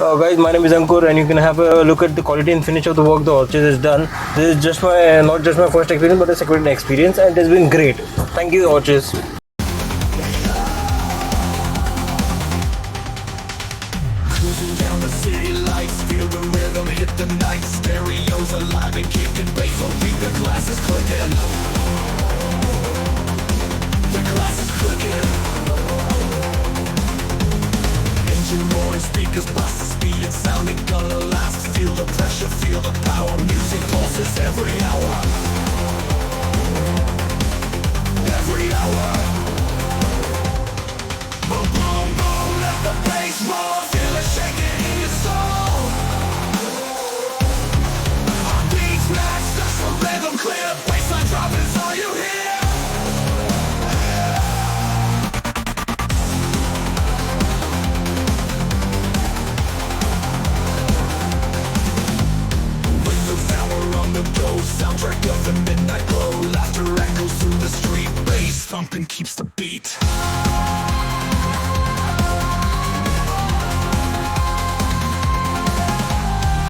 Guys, my name is Ankur, and you can have a look at the quality and finish of the work the Orchis has done. This is just my not just my first experience, but a second experience, and it has been great. Thank you, Orchis. Cruising down the city lights, feel the rhythm hit the night. Stereos alive and kicking bass, so keep the glasses clicking. The glasses clicking. Engine roaring, speakers blast the speed, it's sounding gonna last. Feel the pressure, feel the power, music pulses every hour. Every hour. Boom, boom, boom, let the bass roar. Feel it shaking in your soul. Beats match, that's the rhythm clear. Bassline dropping, is all you hear. Windows hour on the go, soundtrack of the midnight glow. Laughter echoes through the street, bass thumping keeps the beat.